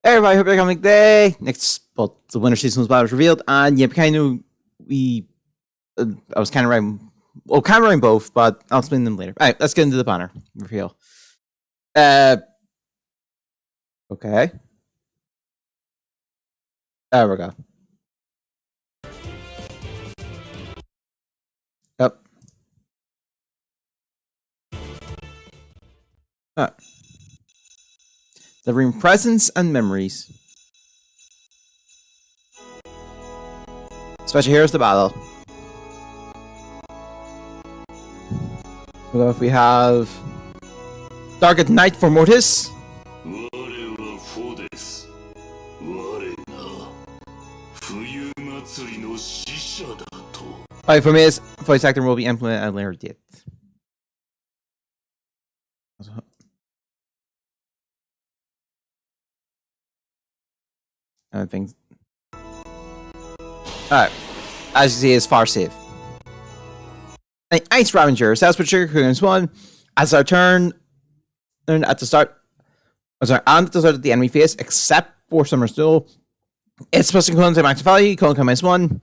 Hey everybody, hope you're having a good day. Next, well, the winter season's battle was revealed, and yeah, kind of I was kind of writing, well, kind of writing both, but I'll explain them later. All right, let's get into the banner reveal. Okay. There we go. Yep. Alright. Delivering presents and memories. Special Heroes the Battle. Well, if we have Dark at Night for Mortis. Alright, for me, his voice actor will be implemented at a later date. Things. Alright, as you see, it's far safe. An Ice Ravager, South Patricia Coons 1. As our turn at the start, on the start of the enemy phase, except for Summer Stool, it's supposed to clone to max value, clone -1.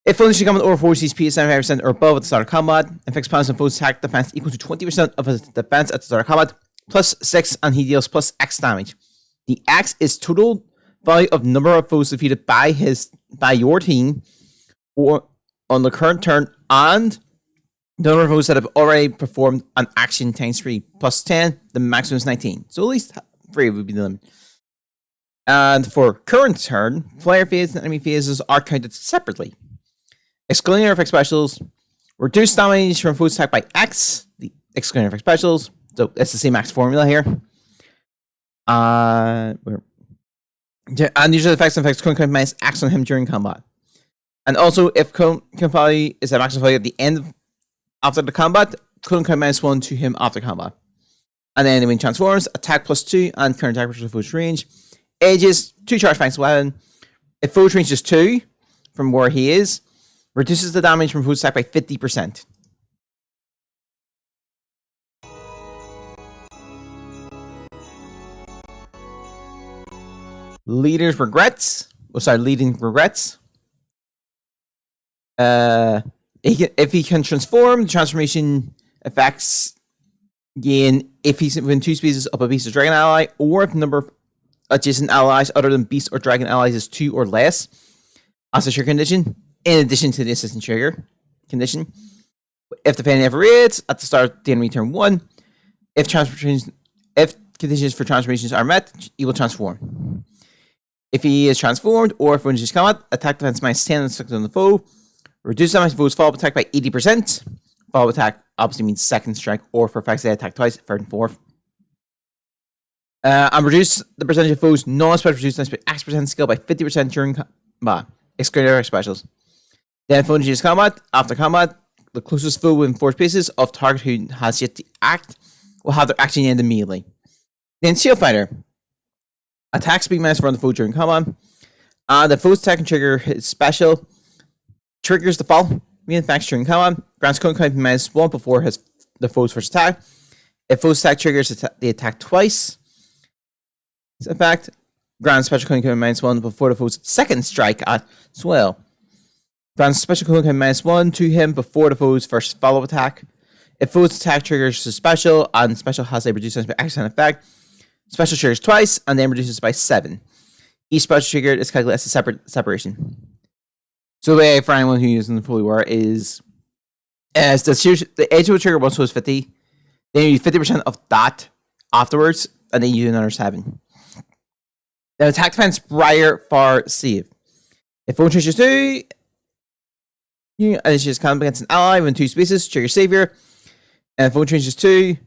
If only she comes over 40 CP, 75% or above at the start of combat, inflicts pounds and foes attack defense equal to 20% of his defense at the start of combat, plus 6, and he deals plus X damage. The X is total value of number of foes defeated by your team or on the current turn, and the number of foes that have already performed an action times 3 plus 10, the maximum is 19. So at least 3 would be the limit. And for current turn, player phase and enemy phases are counted separately. Excluding effect specials, reduce damage from foes attacked by X, the excluding effect specials. So it's the same X formula here. And usually effects couldn't count minus X on him during combat. And also, if count value is a maximum value at the end after the combat, couldn't count -1 to him after combat. And then when he transforms, attack +2 and current attack versus foe's range. Ages 2 charge banks weapon. If foe's range is 2 from where he is, reduces the damage from foe's attack by 50%. Leading regrets. If he can transform, the transformation effects gain if he's within 2 spaces of a beast or dragon ally, or if the number of adjacent allies other than beast or dragon allies is 2 or less as a trigger condition, in addition to the assistant trigger condition. If the penalty ever reads at the start of the enemy turn 1, if conditions for transformations are met, he will transform. If he is transformed, or if when he's combat, attack defense -10 and stuck on the foe. Reduce damage to foe's follow-up attack by 80%. Follow-up attack obviously means second strike, or for effects they attack twice, third and fourth. And reduce the percentage of foes non-special reduced by X% skill by 50% during combat. Excluding their specials. Then if is combat, after combat, the closest foe within 4 spaces of target who has yet to act will have their action end immediately. Then Shield Fighter. Attack speed minus from the foe during combat. The foe's attack can trigger his special. Triggers the fall. Effects during combat. Grants count -1 before the foe's first attack. If foe's attack triggers the attack twice. In fact, grants special count -1 before the foe's second strike as well. Grants special count -1 to him before the foe's first follow-up attack. If foe's attack triggers the special, and special has a reduced by X effect, special triggers twice, and then reduces by 7. Each special trigger is calculated as a separate separation. So the way for anyone who uses the fully war is as the age of the trigger once was 50, then you use 50% of that afterwards, and then you do another 7. Then attack defense prior for save. If foe changes 2, and it's just combat against an ally within 2 spaces, trigger savior. And if foe changes 2,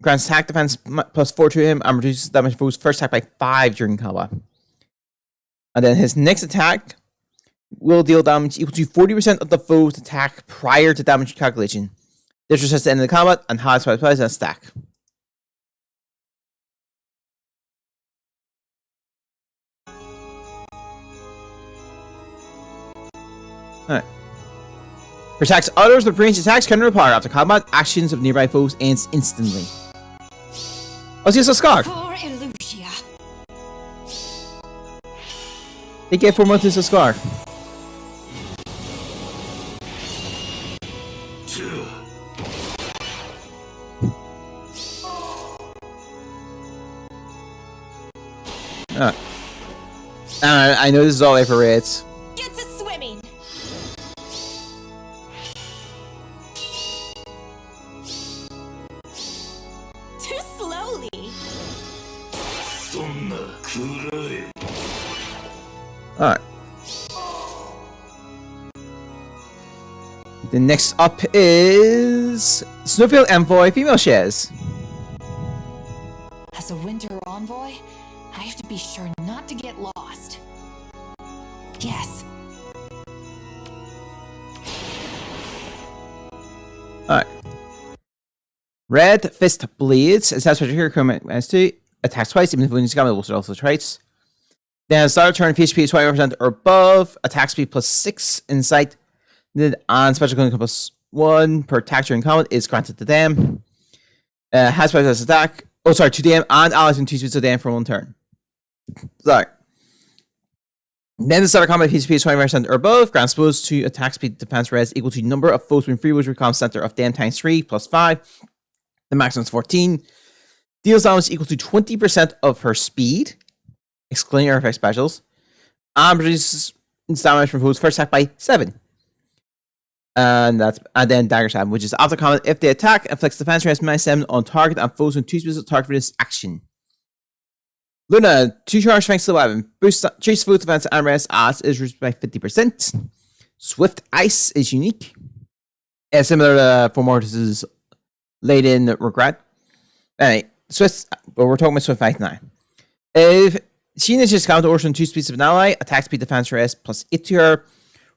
grants attack defense +4 to him and reduces damage foe's first attack by 5 during combat. And then his next attack will deal damage equal to 40% of the foe's attack prior to damage calculation. This resets the end of the combat and has 5 plays and a stack. Alright. Protects others with ranged attacks counter power after combat. Actions of nearby foes ends instantly. Oh, see, it's a Scar. They get 4 months to scar. I know this is all for raids. Get to swimming. Too slowly. Alright. The next up is Snowfield Envoy Female Shares. As a winter envoy, I have to be sure not to get lost. Yes. Alright. Red Fist Blades. It says here as to attacks twice, even if when he's got also traits. Then start turn PHP is 20% or above, attack speed plus 6 insight. And special gun plus 1 per attack during combat is granted to them. Has special attack. Oh, sorry, 2 DM and allies in 2 speeds of DM for 1 turn. Sorry. Then the start of combat PHP is 20% or above, grants boost to attack speed defense res equal to number of foes within free which recom center of DM times 3 plus 5. The maximum is 14. Deals damage equal to 20% of her speed, excluding her effect specials. And reduces damage from foes first attack by 7. And then dagger stab, which is after combat if they attack, inflicts defense res minus 7 on target and foes with 2 specific target for this action. Luna, 2 charge thanks to the weapon. Boost chase food defense and rest as is reduced by 50%. Swift Ice is unique. Similar to Formortis' Laden Regret. Anyway, Swift, but we're talking about Swift Ice now. If she initiates counter order on 2 speeds of an ally, attack speed defense rest plus 8 to her.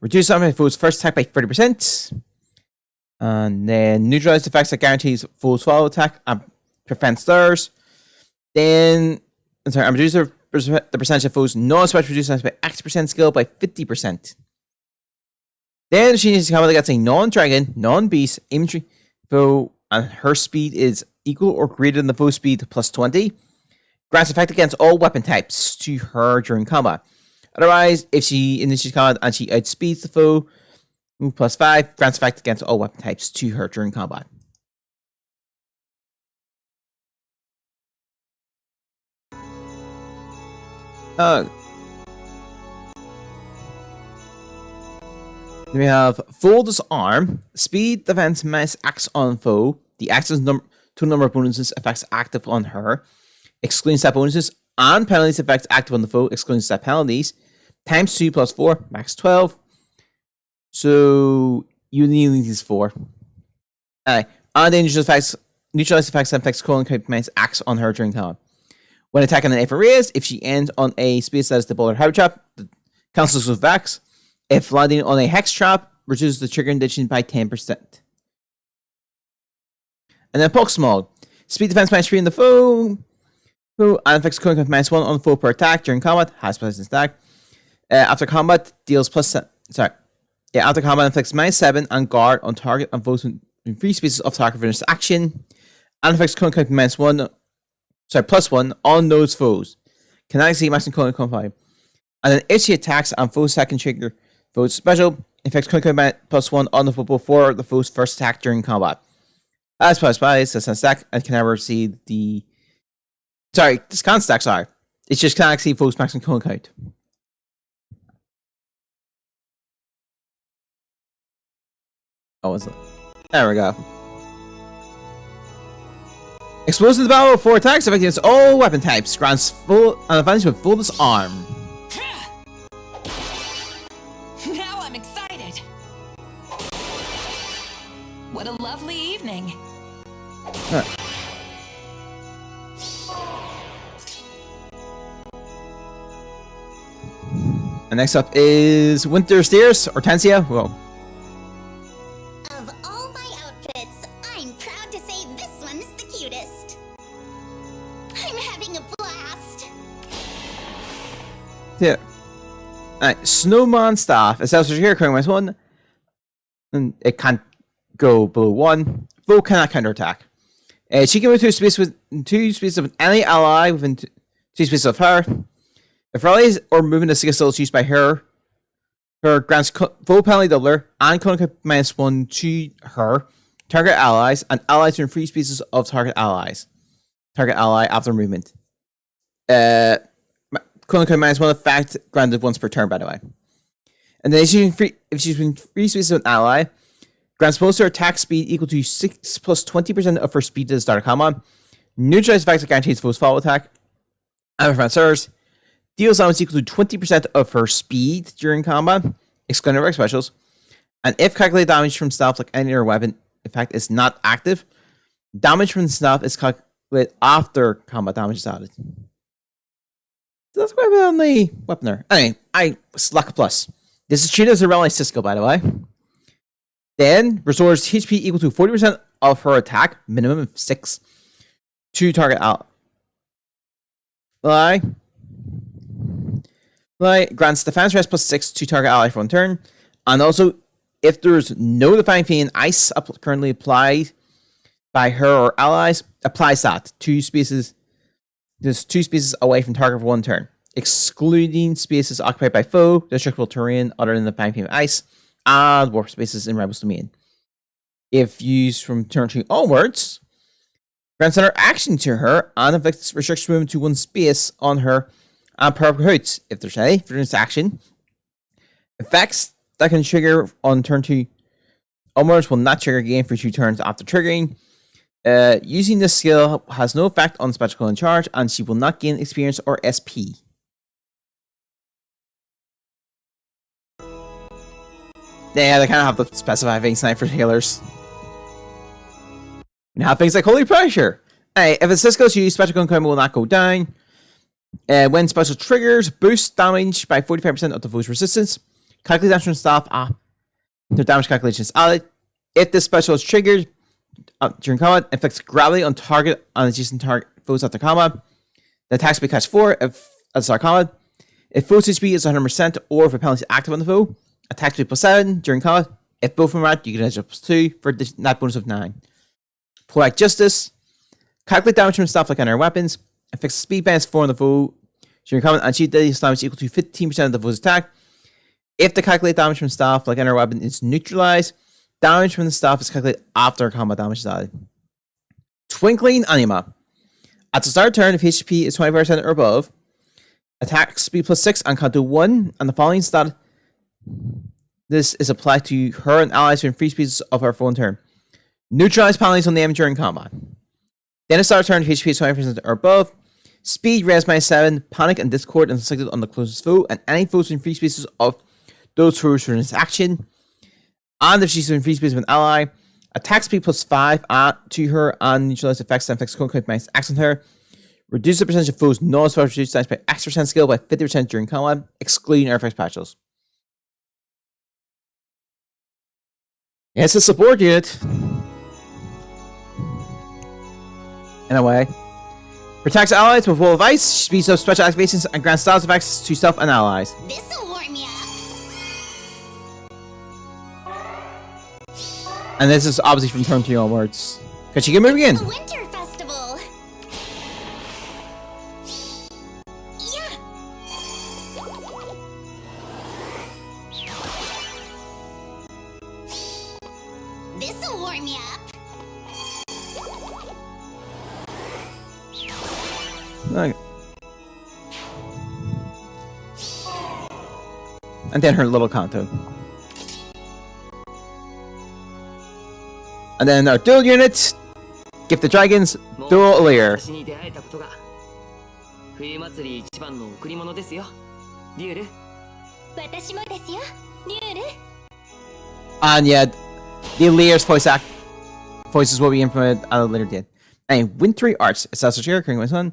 Reduce damage foes first attack by 30%. And then neutralize effects that guarantees foes follow attack and prevents theirs. Then and reduce the percentage of foes non-special reduce by X% skill by 50%. Then she needs to come against a non-dragon, non-beast infantry foe, and her speed is equal or greater than the foe speed plus 20. Grants effect against all weapon types to her during combat. Otherwise, if she initiates combat and she outspeeds the foe, move plus 5, grants effect against all weapon types to her during combat. Then we have Full Disarm, Speed, Defense, Minus Axe on Foe. The axe's total number of bonuses effects active on her, excluding stat bonuses, and penalties effects active on the foe, excluding stat penalties. Times 2 plus 4, max 12. So you need these 4. And then neutralize effects and effects colon count minus axe on her during combat. When attacking an Ever raised, if she ends on a space that is the bullet hybrid trap, cancels with Vex. If landing on a hex trap, reduces the trigger condition by 10%. And then Poke Smog. Speed defense minus 3 on the foe. And affects colon count minus 1 on the foe per attack during combat. Has plus stack. After combat, deals plus... after combat, inflicts minus 7 and guard on target and foes in 3 species of target for this action. And affects colon count minus 1... plus 1 on those foes. Cannot exceed maximum colon count 5. And then if she attacks and foe's second trigger foe's special, inflicts colon count plus 1 on the foe before the foe's first attack during combat. As plus spies, does not stack and can never exceed the... this can't stack, sorry. It's just cannot exceed foe's maximum colon count. Oh, what's that? There we go. Explodes in the battle with 4 attacks, affecting against all weapon types. Grants full an advantage with Full Disarm. Now I'm excited. What a lovely evening. Right. And next up is Winter Steers, Hortensia. Whoa. Of all my outfits, I'm proud to say this one's the cutest. I'm having a blast. Yeah. Alright, Snowman Staff. It says here, current -1. And it can't go below 1. Foe cannot counterattack. She can move to a space with 2 spaces of any ally within 2 spaces of her. If rallies or movement of skill is used by her grants full penalty doubler and Konica -1 to her, target allies, and allies in free spaces of target allies. Target ally after movement. Konica -1 effect granted once per turn, by the way. And then if she's in free spaces of an ally, grants bonus to her attack speed equal to 6 plus 20% of her speed to the start of combat. Neutralize effects that guarantees foe's follow attack. And if answers, deals damage equal to 20% of her speed during combat, excluding her specials. And if calculated damage from staff like any other weapon effect is not active, damage from the staff is calculated after combat damage is added. So that's quite a bit on the weapon there. Anyway, I slack a plus. This is treated as a rally Cisco, by the way. Then restores HP equal to 40% of her attack, minimum of 6, to target ally. Grants defense rest plus 6 to target ally for 1 turn. And also, if there's no Defying Fiend ice currently applied by her or allies, applies that 2 spaces. There's 2 spaces away from target for 1 turn, excluding spaces occupied by foe, destructible terrain other than the Defying Fiend ice, and warp spaces in Rebel's domain. If used from turn 2 onwards, grants another action to her and inflicts restricts movement to 1 space on her and perpetuates, if there's any, for this action. Effects that can trigger on turn 2 onwards will not trigger again for 2 turns after triggering. Using this skill has no effect on special in charge, and she will not gain experience or SP. Yeah, they kind of have to specify things tonight for healers. We have things like Holy Pressure. Hey, if it's Cisco's used, special gun combo will not go down. When special triggers, boost damage by 45% of the foe's resistance. Calculate damage from staff. Their damage calculation is added. If this special is triggered during combat, inflicts gravity on target on adjacent target foes after combat. The attack speed catch 4 if at the start of combat. If foe's speed is 100% or if a penalty is active on the foe, attack speed plus 7 during combat. If both of them are at, you can adjust plus 2 for the net bonus of 9. Poetic Justice. Calculate damage from stuff like other weapons. Affects speed bonus 4 on the foe during combat and shield damage equal to 15% of the foe's attack. If the calculated damage from staff like other weapon is neutralized, damage from the staff is calculated after combat damage is added. Twinkling Anima. At the start of turn, if HP is 25% or above, attack speed plus 6 and count to 1, and the following stat. This is applied to her and allies within free speeds of her full turn. Neutralize penalties on the enemy during combat. Then at start of turn, if HP is 20% or above, speed res -7, panic and discord is inflicted on the closest foe, and any foes in free spaces of those foes for this action. And if she's in free space of an ally, attack speed plus 5 to her and neutralize effects that inflicts concrete minus X on her. Reduce the percentage of foes non-special reduced damage by X% skill by 50% during combat, excluding air effects patches. Yeah, it's a support unit. In a way. Protects allies with wall of ice, speeds up special activations, and grants styles effects to self and allies. This'll warm ya up. And this is obviously from turn 2 onwards. Can she get moving in? The Winter Festival. Yeah. This'll warm ya up. Okay. And then her little Kanto. And then our dual units. Gift the Dragons, Dual Lear. And yeah, the Lear's voices will be implemented at a later date. And Wintry Arts, it's also here, occurring with my son.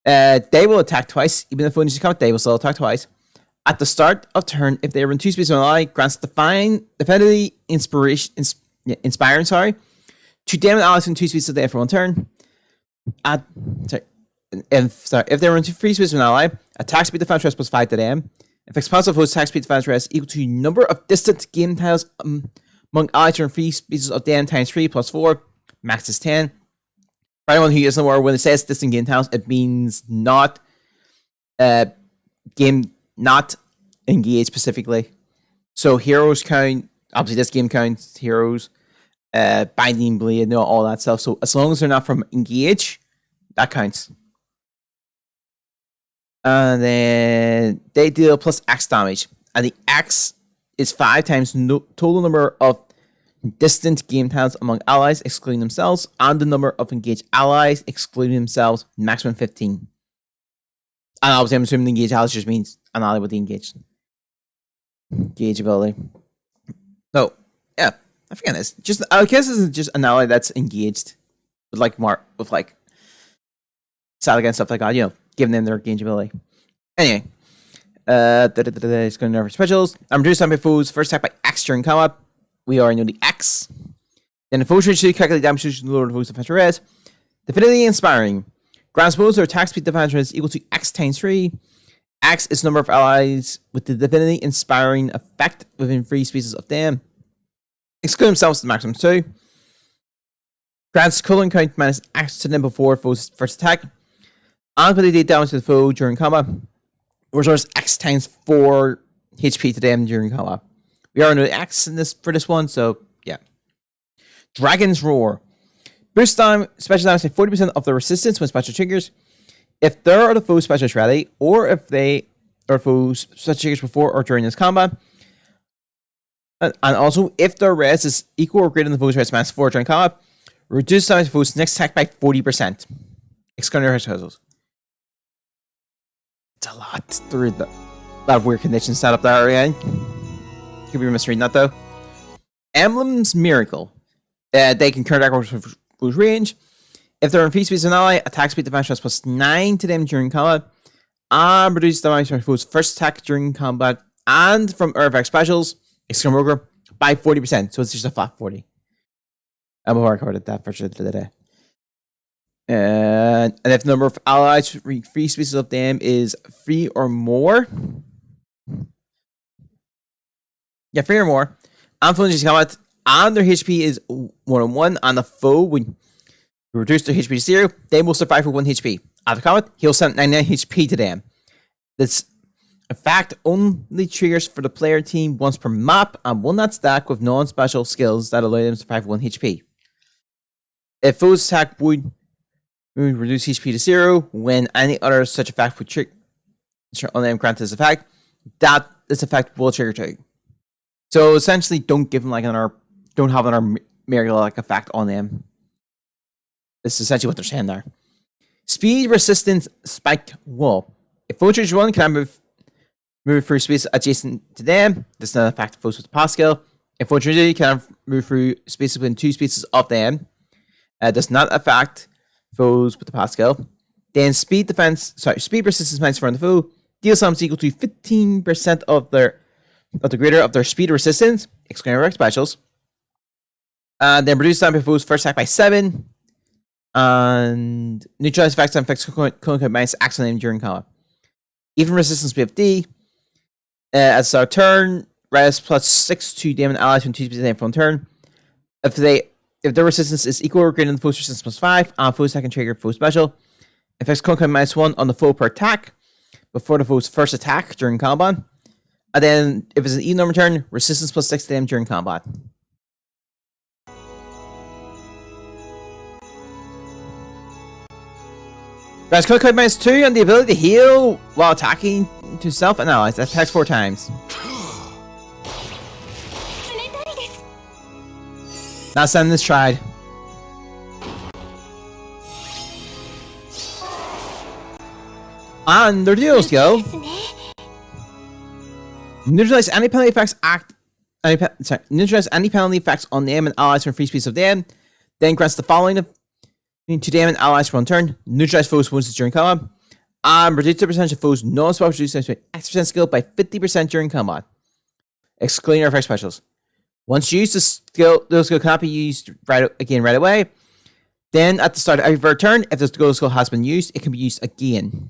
They will attack twice, even if when you come, they will still attack twice. At the start of turn, if they are in 2 spaces on ally, grants Divinity Inspiring, to damage allies in 2 spaces there for 1 turn. If they were in 3 spaces on ally, attack speed defense rest plus 5 to them. If expansive host attack speed defense rest equal to number of distant game tiles among allies in 3 spaces of them times 3 plus 4, max is 10. For anyone who isn't aware, when it says distant game tiles, it means not game not engaged specifically. So heroes count. Obviously, this game counts heroes, binding blade, all that stuff. So as long as they're not from engage, that counts. And then they deal plus X damage, and the X is 5 times total number of distant game tiles among allies, excluding themselves, and the number of engaged allies, excluding themselves, maximum 15. And obviously, I'm assuming the engaged allies just means an ally with the engaged ability. So, yeah, I forget this. I guess this is just an ally that's engaged with Saga and stuff like that, giving them their engaged ability. Anyway, it's going to nerf specials. I'm reduced time by foes. First attack by X during combat. We already know the X. Then the foes should calculate damage to the lower the foes defense res. Divinity Inspiring. Grants foes their attack speed defense res equal to X times 3. X is the number of allies with the Divinity Inspiring effect within 3 spaces of them. Exclude themselves to the maximum 2. Grants cooling count minus X to them before foe's first attack. And ability to damage to the foe during combat. Restores X times 4 HP to them during combat. We already know X for this one, so yeah. Dragon's Roar. Boost time special damage by 40% of the resistance when special triggers. If there are the foe specials ready, or if they are foes special triggers before or during this combat. And also, if their res is equal or greater than the foe's res minus 4 during combat, reduce damage to foe's next attack by 40%. Excluding their puzzles. It's a lot to read that weird condition set up there again. Could be misreading that though. Emblem's Miracle. They can current attack with foe's range. If they're in free space of an ally, attack speed defense plus +9 to them during combat. And reduce damage from foe's first attack during combat. And from artifact specials, excluding Roger, by 40%. So it's just a flat 40. I'm before I covered that for sure today. And if the number of allies free spaces of them is 3 or more. Yeah, 3 or more. And flinches combat. And their HP is 1-on-1. And the foe would reduce their HP to 0. They will survive for 1 HP. After combat, he'll send 99 HP to them. This effect only triggers for the player team once per map and will not stack with non-special skills that allow them to survive for 1 HP. If foe's attack would reduce HP to 0 when any other such effect would trigger on them grant this effect, that this effect will trigger too. So essentially, don't give them don't have another miracle effect on them. This is essentially what they're saying there. Speed resistance spiked wall. If foe triggers 1, can move through space adjacent to them. This is not affect foes with the pass skill. If foe triggers 2, can move through space within 2 spaces of them. Does not affect foes with the pass skill. Then speed resistance minus for the foe. Deals damage equal to 15% of the greater of their speed resistance, excluding direct specials. And then reduce damage foes first attack by 7. And neutralize effects and effects cooling minus X on them during combat. Even resistance BFD. As our turn, res +6 to damage allies when 2 speeds of them from turn. If their resistance is equal or greater than the foe's resistance +5, and foe's attack can trigger foe special. Effects cooling -1 on the foe per attack before the foe's first attack during combat. And then if it's an even number turn, resistance +6 to them during combat. Grants cooling -2 on the ability to heal while attacking to self and allies. That attacks 4 times. Not sending this tried. And their deals go. Neutralize any penalty effects neutralize any penalty effects on them and allies from free space of them. Then grants the following to them and allies for one turn. Neutralize foes wounds during combat. And reduce the percentage of foes non-spell reduced by X% skill by 50% during combat. Excluding our effect specials. Once used, those skill cannot be used right away. Then at the start of every turn, if the skill has been used, it can be used again.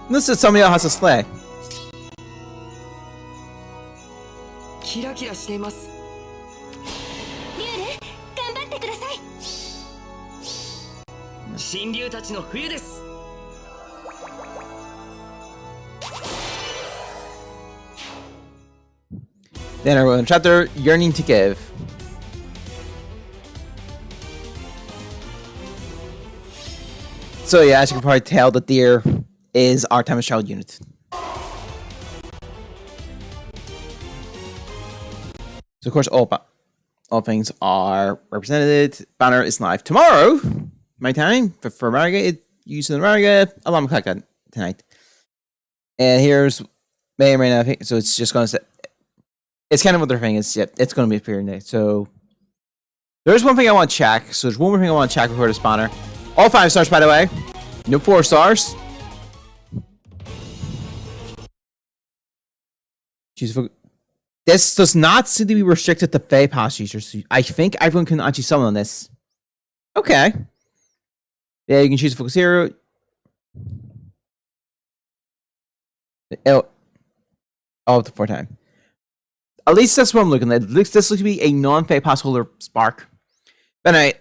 This is somebody else has to slay. キラキラしています。リュウル、頑張ってください。神竜たちの冬です。Then I wrote in chapter Yearning to Give. So yeah, as you can probably tell, the deer is our Tempest Child unit. So of course all things are represented. Banner is live tomorrow, my time for Mariga. Using the Mariga, Alarm Clock tonight. And here's may or may not. So it's just gonna say. It's kind of what they're saying is, yeah, it's going to be appearing there. So, there's one thing I want to check. So, there's one more thing I want to check before this banner. All 5 stars, by the way. No 4 stars. This does not seem to be restricted to Fey Pass users. I think everyone can actually summon on this. Okay. Yeah, you can choose a focus hero. Oh, up to 4 times. At least that's what I'm looking at. This looks to be a non-Fey Pass holder Spark. But anyway,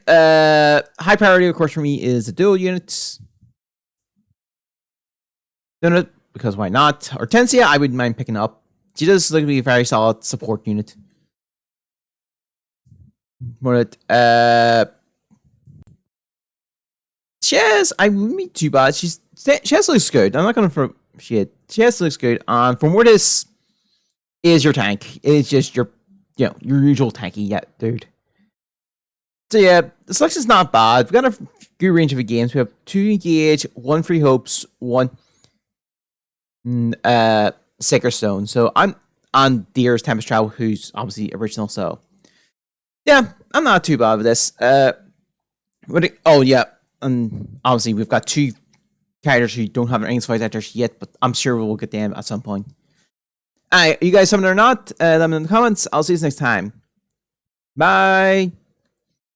high priority, of course, for me is the dual units. Doing it because why not? Hortensia, I wouldn't mind picking up. She does look to be a very solid support unit. But Chess, I wouldn't be too bad. Chess looks good. I'm not gonna for shit. Chess looks good. For Mortis is your tank. It's just your usual tanky, yeah, dude. So yeah, the selection's not bad. We've got a good range of games. We have 2 engage, 1 free hopes, 1 Sacred Stone. So I'm on Deer's Tempest Child, who's obviously original. So yeah, I'm not too bad with this. Oh yeah, and obviously we've got 2 characters who don't have their English voice actors yet, but I'm sure we'll get them at some point. Alright, you guys summoned or not? Let me know in the comments. I'll see you next time. Bye.